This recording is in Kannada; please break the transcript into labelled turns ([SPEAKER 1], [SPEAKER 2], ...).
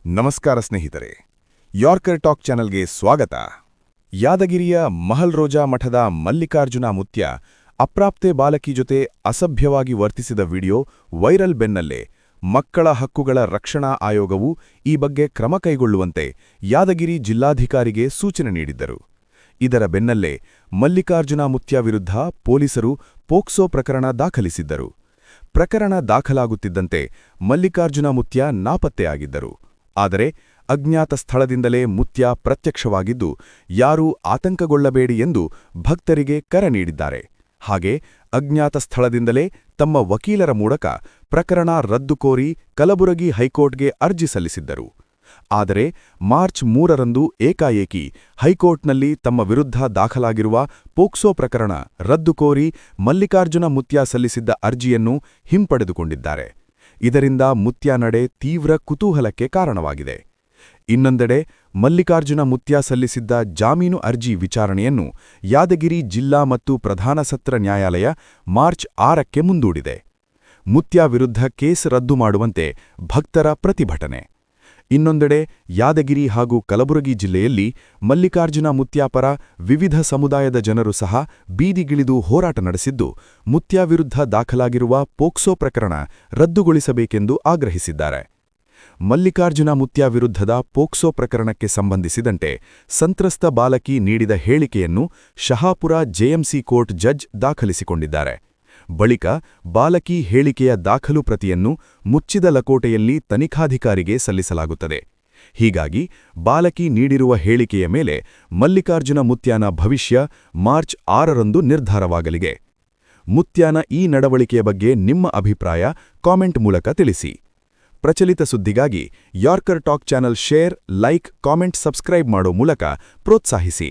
[SPEAKER 1] ನಮಸ್ಕಾರ ಸ್ನೇಹಿತರೆ, ಯಾರ್ಕರ್ ಟಾಕ್ ಚಾನಲ್ಗೆ ಸ್ವಾಗತ. ಯಾದಗಿರಿಯ ಮಹಲ್ ರೋಜಾ ಮಠದ ಮಲ್ಲಿಕಾರ್ಜುನ ಮುತ್ಯ ಅಪ್ರಾಪ್ತೆ ಬಾಲಕಿ ಜೊತೆ ಅಸಭ್ಯವಾಗಿ ವರ್ತಿಸಿದ ವಿಡಿಯೋ ವೈರಲ್ ಬೆನ್ನಲ್ಲೇ ಮಕ್ಕಳ ಹಕ್ಕುಗಳ ರಕ್ಷಣಾ ಆಯೋಗವು ಈ ಬಗ್ಗೆ ಕ್ರಮ ಕೈಗೊಳ್ಳುವಂತೆ ಯಾದಗಿರಿ ಜಿಲ್ಲಾಧಿಕಾರಿಗೆ ಸೂಚನೆ ನೀಡಿದ್ದರು. ಇದರ ಬೆನ್ನಲ್ಲೇ ಮಲ್ಲಿಕಾರ್ಜುನ ಮುತ್ಯ ವಿರುದ್ಧ ಪೊಲೀಸರು ಪೋಕ್ಸೋ ಪ್ರಕರಣ ದಾಖಲಿಸಿದ್ದರು. ಪ್ರಕರಣ ದಾಖಲಾಗುತ್ತಿದ್ದಂತೆ ಮಲ್ಲಿಕಾರ್ಜುನ ಮುತ್ಯ ನಾಪತ್ತೆಯಾಗಿದ್ದರು. ಆದರೆ ಅಜ್ಞಾತ ಸ್ಥಳದಿಂದಲೇ ಮುತ್ಯ ಪ್ರತ್ಯಕ್ಷವಾಗಿದ್ದು, ಯಾರೂ ಆತಂಕಗೊಳ್ಳಬೇಡಿ ಎಂದು ಭಕ್ತರಿಗೆ ಕರೆ ನೀಡಿದ್ದಾರೆ. ಹಾಗೆ ಅಜ್ಞಾತ ಸ್ಥಳದಿಂದಲೇ ತಮ್ಮ ವಕೀಲರ ಮೂಲಕ ಪ್ರಕರಣ ರದ್ದು ಕೋರಿ ಕಲಬುರಗಿ ಹೈಕೋರ್ಟ್ಗೆ ಅರ್ಜಿ ಸಲ್ಲಿಸಿದ್ದರು. ಆದರೆ ಮಾರ್ಚ್ 3ರಂದು ಏಕಾಏಕಿ ಹೈಕೋರ್ಟ್ನಲ್ಲಿ ತಮ್ಮ ವಿರುದ್ಧ ದಾಖಲಾಗಿರುವ ಪೋಕ್ಸೋ ಪ್ರಕರಣ ರದ್ದು ಕೋರಿ ಮಲ್ಲಿಕಾರ್ಜುನ ಮುತ್ಯ ಸಲ್ಲಿಸಿದ್ದ ಅರ್ಜಿಯನ್ನು ಹಿಂಪಡೆದುಕೊಂಡಿದ್ದಾರೆ. ಇದರಿಂದ ಮುತ್ಯ ನಡೆ ತೀವ್ರ ಕುತೂಹಲಕ್ಕೆ ಕಾರಣವಾಗಿದೆ. ಇನ್ನೊಂದೆಡೆ ಮಲ್ಲಿಕಾರ್ಜುನ ಮುತ್ಯ ಸಲ್ಲಿಸಿದ್ದ ಜಾಮೀನು ಅರ್ಜಿ ವಿಚಾರಣೆಯನ್ನು ಯಾದಗಿರಿ ಜಿಲ್ಲಾ ಮತ್ತು ಪ್ರಧಾನ ಸತ್ರ ನ್ಯಾಯಾಲಯ ಮಾರ್ಚ್ 6ಕ್ಕೆ ಮುಂದೂಡಿದೆ. ಮುತ್ಯ ವಿರುದ್ಧ ಕೇಸ್ ರದ್ದು ಮಾಡುವಂತೆ ಭಕ್ತರ ಪ್ರತಿಭಟನೆ. ಇನ್ನೊಂದೆಡೆ ಯಾದಗಿರಿ ಹಾಗೂ ಕಲಬುರಗಿ ಜಿಲ್ಲೆಯಲ್ಲಿ ಮಲ್ಲಿಕಾರ್ಜುನ ಮುತ್ಯ ಪರ ವಿವಿಧ ಸಮುದಾಯದ ಜನರು ಸಹ ಬೀದಿಗಿಳಿದು ಹೋರಾಟ ನಡೆಸಿದ್ದು, ಮುತ್ಯ ವಿರುದ್ಧ ದಾಖಲಾಗಿರುವ ಪೋಕ್ಸೋ ಪ್ರಕರಣ ರದ್ದುಗೊಳಿಸಬೇಕೆಂದು ಆಗ್ರಹಿಸಿದ್ದಾರೆ. ಮಲ್ಲಿಕಾರ್ಜುನ ಮುತ್ಯ ವಿರುದ್ಧದ ಪೋಕ್ಸೋ ಪ್ರಕರಣಕ್ಕೆ ಸಂಬಂಧಿಸಿದಂತೆ ಸಂತ್ರಸ್ತ ಬಾಲಕಿ ನೀಡಿದ ಹೇಳಿಕೆಯನ್ನು ಶಹಾಪುರ ಜೆಎಂಸಿ ಕೋರ್ಟ್ ಜಡ್ಜ್ ದಾಖಲಿಸಿಕೊಂಡಿದ್ದಾರೆ. ಬಳಿಕ ಬಾಲಕಿ ಹೇಳಿಕೆಯ ದಾಖಲು ಪ್ರತಿಯನ್ನು ಮುಚ್ಚಿದ ಲಕೋಟೆಯಲ್ಲಿ ತನಿಖಾಧಿಕಾರಿಗೆ ಸಲ್ಲಿಸಲಾಗುತ್ತದೆ. ಹೀಗಾಗಿ ಬಾಲಕಿ ನೀಡಿರುವ ಹೇಳಿಕೆಯ ಮೇಲೆ ಮಲ್ಲಿಕಾರ್ಜುನ ಮುತ್ಯನ ಭವಿಷ್ಯ ಮಾರ್ಚ್ 6ರಂದು ನಿರ್ಧಾರವಾಗಲಿದೆ. ಮುತ್ಯನ ಈ ನಡವಳಿಕೆಯ ಬಗ್ಗೆ ನಿಮ್ಮ ಅಭಿಪ್ರಾಯ ಕಾಮೆಂಟ್ ಮೂಲಕ ತಿಳಿಸಿ. ಪ್ರಚಲಿತ ಸುದ್ದಿಗಾಗಿ yorker talk channel share, like, comment, subscribe ಮಾಡೋ ಮೂಲಕ ಪ್ರೋತ್ಸಾಹಿಸಿ.